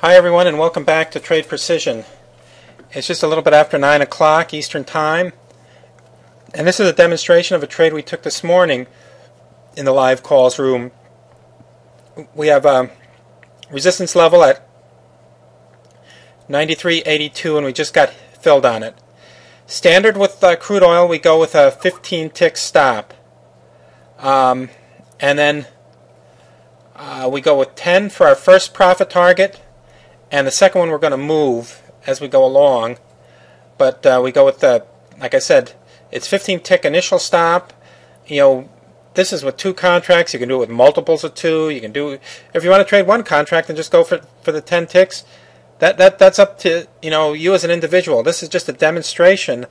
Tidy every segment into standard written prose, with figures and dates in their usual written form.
Hi everyone, and welcome back to Trade Precision. It's just a little bit after 9 o'clock Eastern Time, and this is a demonstration of a trade we took this morning in the live calls room. We have a resistance level at 93.82 and we just got filled on it. Standard with crude oil, we go with a 15 tick stop, and then we go with 10 for our first profit target, and the second one we're going to move as we go along. But we go with the, like I said, it's 15 tick initial stop. You know, this is with 2 contracts. You can do it with multiples of 2. You can do, if you want to trade 1 contract and just go for the 10 ticks. That's up to you as an individual. This is just a demonstration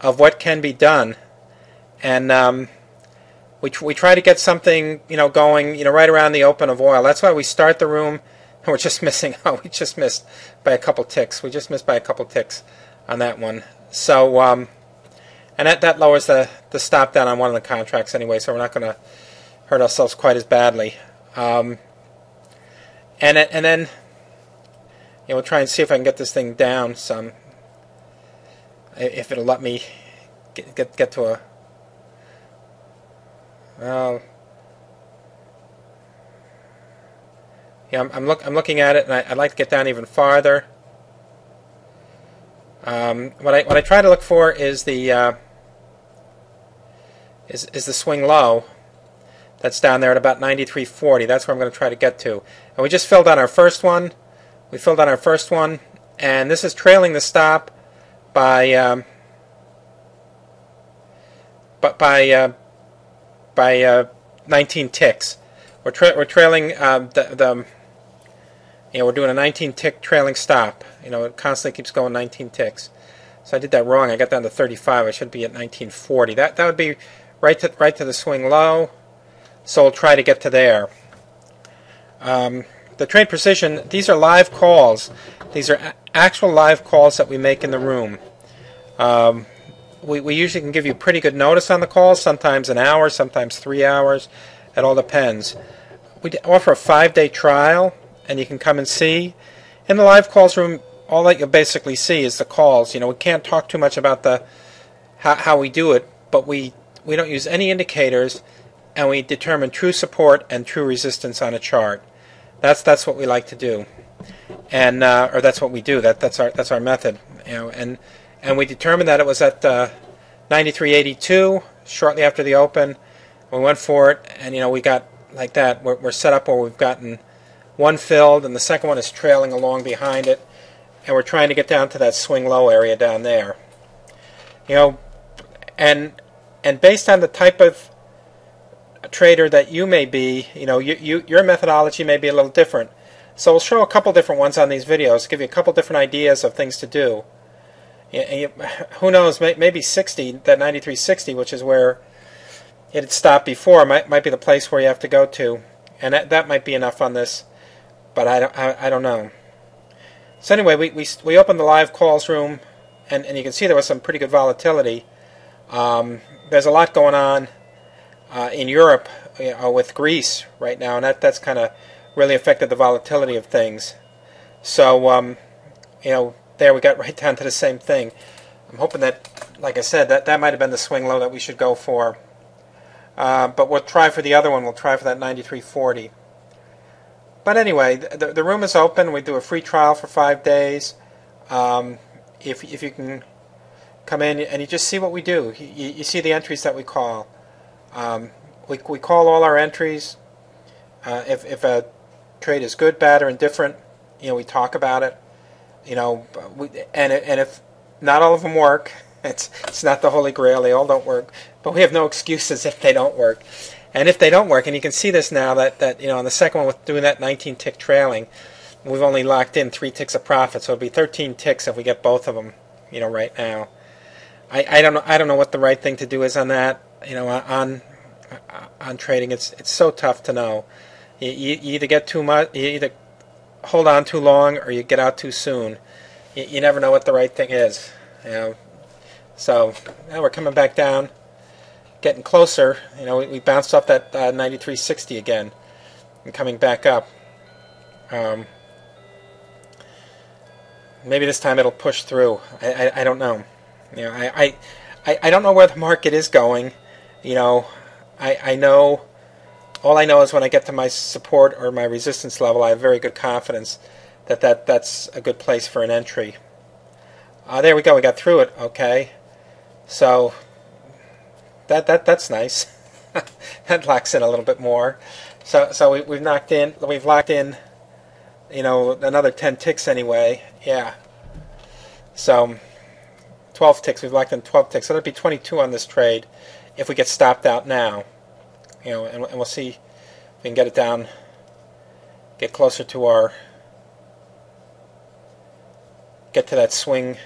of what can be done, and we try to get something going right around the open of oil. That's why we start the room. And we're just missing. Oh, we just missed by a couple ticks. We just missed by a couple ticks on that one. So and that lowers the stop down on one of the contracts anyway. So we're not going to hurt ourselves quite as badly. And then. We'll try and see if I can get this thing down some. If it'll let me get to a. Well, yeah, I'm looking at it, and I'd like to get down even farther. What I try to look for is the is the swing low. That's down there at about 93.40. That's where I'm going to try to get to. And we just filled on our first one. We filled on our first one, and this is trailing the stop by 19 ticks. We're trailing we're doing a 19 tick trailing stop. It constantly keeps going 19 ticks. So I did that wrong. I got down to 35. I should be at 19.40. That would be right to the swing low. So we'll try to get to there. The Trade Precision, these are live calls. These are actual live calls that we make in the room. We usually can give you pretty good notice on the calls, sometimes an hour, sometimes 3 hours. It all depends. We offer a 5-day trial, and you can come and see. In the live calls room, all that you'll basically see is the calls. We can't talk too much about how we do it, but we don't use any indicators, and we determine true support and true resistance on a chart. That's what we like to do, and or that's what we do. That's our method. And we determined that it was at 93.82 shortly after the open. We went for it, and we got like that. We're set up where we've gotten one filled, and the second one is trailing along behind it, and we're trying to get down to that swing low area down there. And based on the type of trader that you may be, your methodology may be a little different. So we'll show a couple different ones on these videos, give you a couple different ideas of things to do. Who knows, maybe 60, that 93.60, which is where it had stopped before, might be the place where you have to go to, and that might be enough on this, but I don't know. So anyway, we opened the live calls room, and you can see there was some pretty good volatility. There's a lot going on in Europe with Greece right now, and that's kind of really affected the volatility of things. So there we got right down to the same thing. I'm hoping that, like I said, that might have been the swing low that we should go for. But we'll try for the other one. We'll try for that 93.40. But anyway, the room is open. We do a free trial for 5 days. If you can come in and you just see what we do. You see the entries that we call. We call all our entries. If a trade is good, bad, or indifferent, we talk about it. And if not all of them work, it's not the Holy Grail. They all don't work, but we have no excuses if they don't work. And if they don't work, and you can see this now that on the second one with doing that 19 tick trailing, we've only locked in 3 ticks of profit, so it'll be 13 ticks if we get both of them. Right now, I don't know what the right thing to do is on that. On trading, it's so tough to know. You either get too much, you either hold on too long, or you get out too soon. You never know what the right thing is. So now we're coming back down, getting closer. We bounced off that 93.60 again, and coming back up. maybe this time it'll push through. I don't know. You know, I don't know where the market is going. You know, I know, all I know is when I get to my support or my resistance level, I have very good confidence that that's a good place for an entry. There we go. We got through it. Okay, so that's nice. That locks in a little bit more. So we've locked in, you know, another 10 ticks anyway. Yeah. So 12 ticks. We've locked in 12 ticks. So that'd be 22 on this trade if we get stopped out now. You know, and we'll see if we can get it down, get closer to our, get to that swing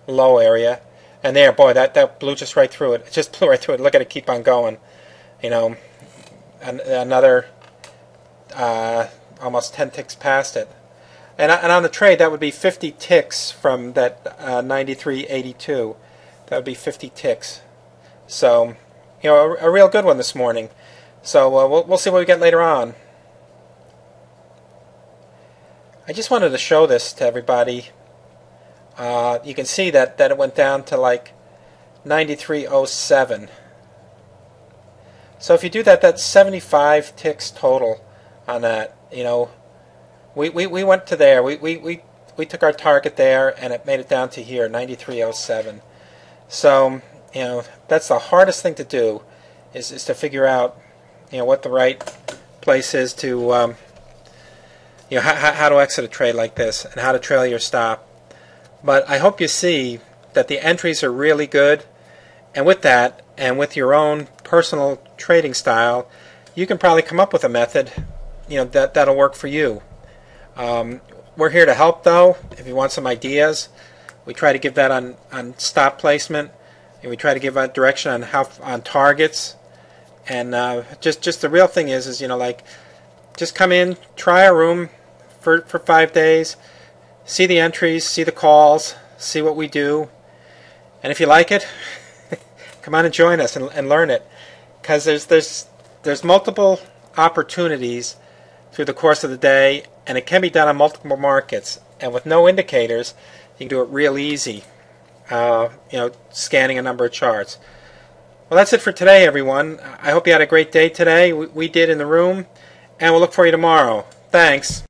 low area. And there, boy, that blew just right through it. It just blew right through it. Look at it keep on going. You know, another almost 10 ticks past it. And on the trade, that would be 50 ticks from that 93.82. That would be 50 ticks. So, you know, a real good one this morning. So we'll see what we get later on. I just wanted to show this to everybody. You can see that it went down to like 93.07. So if you do that, that's 75 ticks total on that. You know, we went to there. We took our target there, and it made it down to here, 93.07. So, you know, that's the hardest thing to do, is to figure out, you know, what the right place is to, you know, how to exit a trade like this and how to trail your stop. But I hope you see that the entries are really good, and with that, and with your own personal trading style, you can probably come up with a method, you know, that'll work for you. We're here to help, though. If you want some ideas, we try to give that on stop placement, and we try to give a direction on targets. And just the real thing is you know, like, just come in, try a room for 5 days, see the entries, see the calls, see what we do, and if you like it, come on and join us and learn it, because there's multiple opportunities through the course of the day, and it can be done on multiple markets, and with no indicators, you can do it real easy. You know, scanning a number of charts. Well, that's it for today, everyone. I hope you had a great day today. We did in the room, and we'll look for you tomorrow. Thanks.